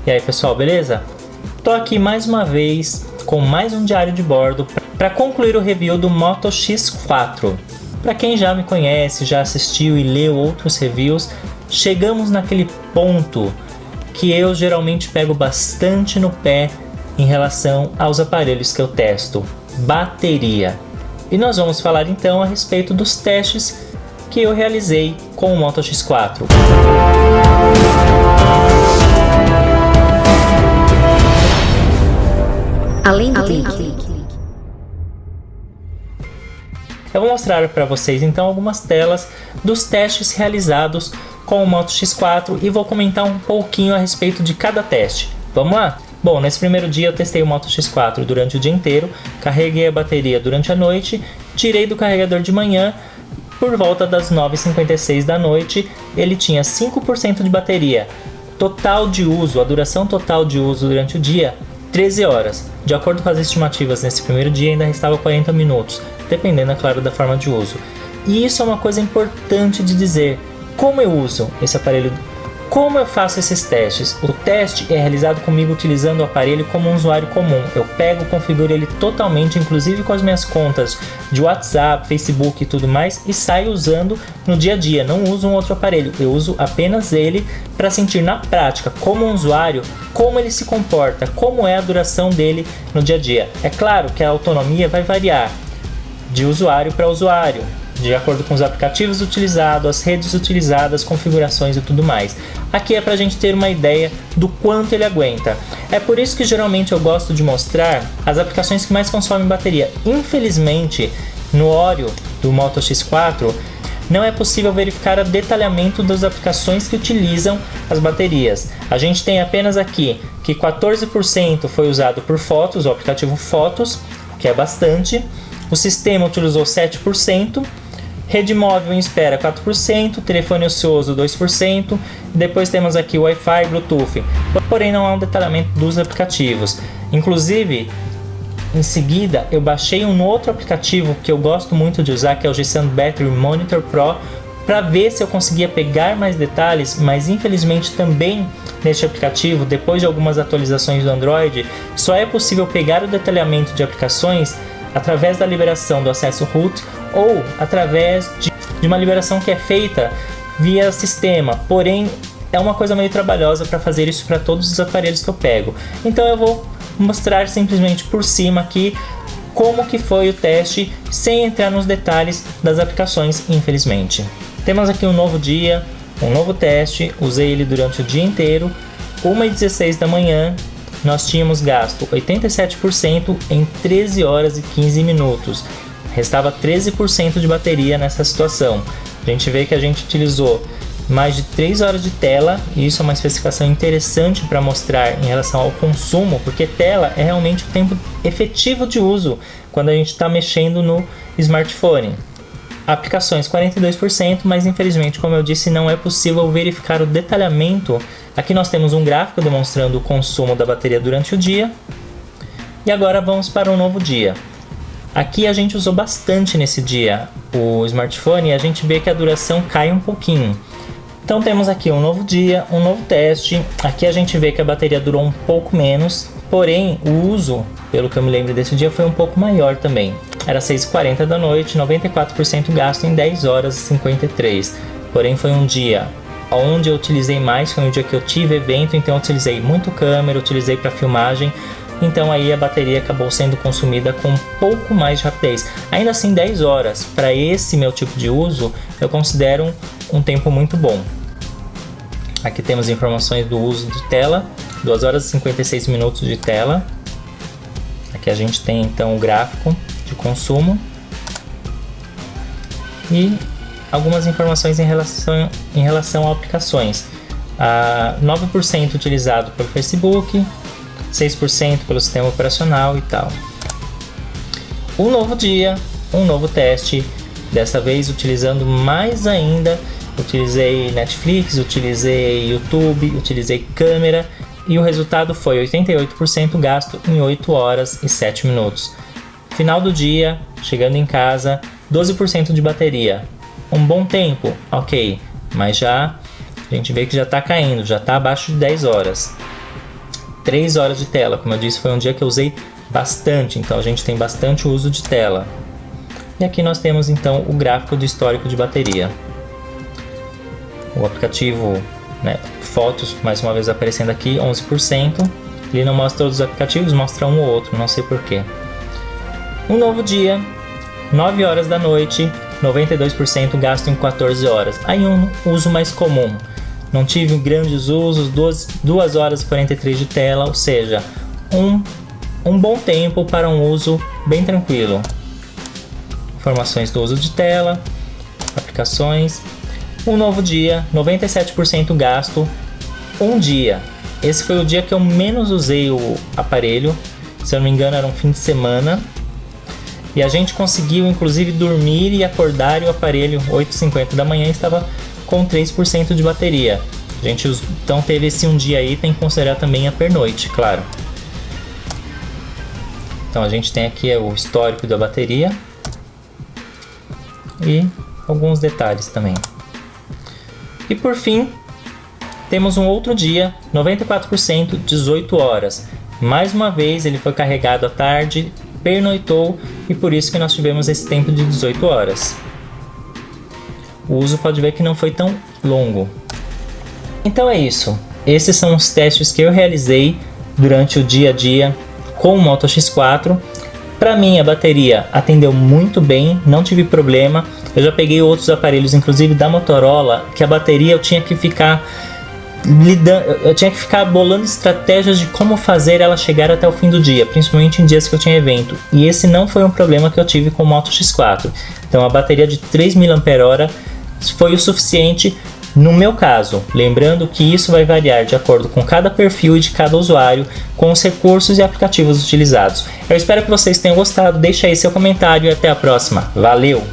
E aí pessoal, beleza? Tô aqui mais uma vez com mais um diário de bordo para concluir o review do Moto X4. Para quem já me conhece, já assistiu e leu outros reviews, chegamos naquele ponto que eu geralmente pego bastante no pé em relação aos aparelhos que eu testo: bateria. E nós vamos falar então a respeito dos testes que eu realizei com o Moto X4. Além do clique. Eu vou mostrar para vocês então algumas telas dos testes realizados com o Moto X4 e vou comentar um pouquinho a respeito de cada teste. Vamos lá? Bom, nesse primeiro dia eu testei o Moto X4 durante o dia inteiro, carreguei a bateria durante a noite, tirei do carregador de manhã, por volta das 9h56 da noite, ele tinha 5% de bateria. Total de uso, a duração total de uso durante o dia, 13 horas. De acordo com as estimativas, nesse primeiro dia ainda restava 40 minutos, dependendo, é claro, da forma de uso. E isso é uma coisa importante de dizer. Como eu uso esse aparelho? Como eu faço esses testes? O teste é realizado comigo utilizando o aparelho como um usuário comum. Eu pego, configuro ele totalmente, inclusive com as minhas contas de WhatsApp, Facebook e tudo mais, e saio usando no dia a dia. Não uso um outro aparelho, eu uso apenas ele para sentir na prática, como um usuário, como ele se comporta, como é a duração dele no dia a dia. É claro que a autonomia vai variar de usuário para usuário, de acordo com os aplicativos utilizados, as redes utilizadas, configurações e tudo mais. Aqui é para a gente ter uma ideia do quanto ele aguenta. É por isso que geralmente eu gosto de mostrar as aplicações que mais consomem bateria. Infelizmente, no Oreo do Moto X4, não é possível verificar o detalhamento das aplicações que utilizam as baterias. A gente tem apenas aqui que 14% foi usado por fotos, o aplicativo Fotos, que é bastante. O sistema utilizou 7%, rede móvel em espera 4%, telefone ocioso 2%, e depois temos aqui o Wi-Fi e Bluetooth. Porém não há um detalhamento dos aplicativos. Inclusive, em seguida eu baixei um outro aplicativo que eu gosto muito de usar, que é o G-Sun Battery Monitor Pro, para ver se eu conseguia pegar mais detalhes, mas infelizmente também neste aplicativo, depois de algumas atualizações do Android, só é possível pegar o detalhamento de aplicações através da liberação do acesso root ou através de uma liberação que é feita via sistema. Porém, é uma coisa meio trabalhosa para fazer isso para todos os aparelhos que eu pego. Então eu vou mostrar simplesmente por cima aqui como que foi o teste, sem entrar nos detalhes das aplicações, infelizmente. Temos aqui um novo dia, um novo teste, usei ele durante o dia inteiro, 1h16 da manhã. Nós tínhamos gasto 87% em 13 horas e 15 minutos. Restava 13% de bateria nessa situação. A gente vê que a gente utilizou mais de 3 horas de tela, e isso é uma especificação interessante para mostrar em relação ao consumo, porque tela é realmente o tempo efetivo de uso quando a gente está mexendo no smartphone. Aplicações 42%, mas infelizmente, como eu disse, não é possível verificar o detalhamento. Aqui nós temos um gráfico demonstrando o consumo da bateria durante o dia. E agora vamos para um novo dia. Aqui a gente usou bastante nesse dia o smartphone e a gente vê que a duração cai um pouquinho. Então temos aqui um novo dia, um novo teste. Aqui a gente vê que a bateria durou um pouco menos, porém o uso, pelo que eu me lembro desse dia, foi um pouco maior também. Era 6h40 da noite, 94% gasto em 10 horas e 53. Porém foi um dia onde eu utilizei mais, foi um dia que eu tive evento, então eu utilizei muito câmera, utilizei para filmagem. Então aí a bateria acabou sendo consumida com um pouco mais de rapidez. Ainda assim, 10 horas para esse meu tipo de uso eu considero um tempo muito bom. Aqui temos informações do uso de tela, 2 horas e 56 minutos de tela. Aqui a gente tem então o gráfico de consumo e algumas informações em relação a aplicações. 9% utilizado pelo Facebook, 6% pelo sistema operacional e tal. Um novo dia, um novo teste, dessa vez utilizando mais ainda. Utilizei Netflix, utilizei YouTube, utilizei câmera e o resultado foi 88% gasto em 8 horas e 7 minutos. Final do dia, chegando em casa, 12% de bateria. Um bom tempo, ok, mas já a gente vê que já está caindo, já está abaixo de 10 horas. 3 horas de tela. Como eu disse, foi um dia que eu usei bastante, então a gente tem bastante uso de tela. E aqui nós temos então o gráfico do histórico de bateria. O aplicativo, né, Fotos, mais uma vez aparecendo aqui, 11%. Ele não mostra todos os aplicativos, mostra um ou outro, não sei porquê. Um novo dia, 9 horas da noite, 92% gasto em 14 horas. Aí um uso mais comum. Não tive grandes usos, 2 horas e 43 de tela, ou seja, um bom tempo para um uso bem tranquilo. Informações do uso de tela, aplicações. Um novo dia, 97% gasto, um dia. Esse foi o dia que eu menos usei o aparelho, se eu não me engano era um fim de semana. E a gente conseguiu inclusive dormir e acordar e o aparelho 8h50 da manhã estava com 3% de bateria. A gente então teve esse um dia aí, tem que considerar também a pernoite, claro. Então a gente tem aqui o histórico da bateria e alguns detalhes também. E por fim, temos um outro dia, 94%, 18 horas. Mais uma vez ele foi carregado à tarde, pernoitou e por isso que nós tivemos esse tempo de 18 horas. O uso pode ver que não foi tão longo. Então é isso. Esses são os testes que eu realizei durante o dia a dia com o Moto X4. Para mim a bateria atendeu muito bem, não tive problema. Eu já peguei outros aparelhos, inclusive da Motorola, que a bateria eu tinha que ficar bolando estratégias de como fazer ela chegar até o fim do dia, principalmente em dias que eu tinha evento. E esse não foi um problema que eu tive com o Moto X4. Então a bateria de 3 mAh foi o suficiente no meu caso. Lembrando que isso vai variar de acordo com cada perfil e de cada usuário, com os recursos e aplicativos utilizados. Eu espero que vocês tenham gostado, deixa aí seu comentário e até a próxima. Valeu!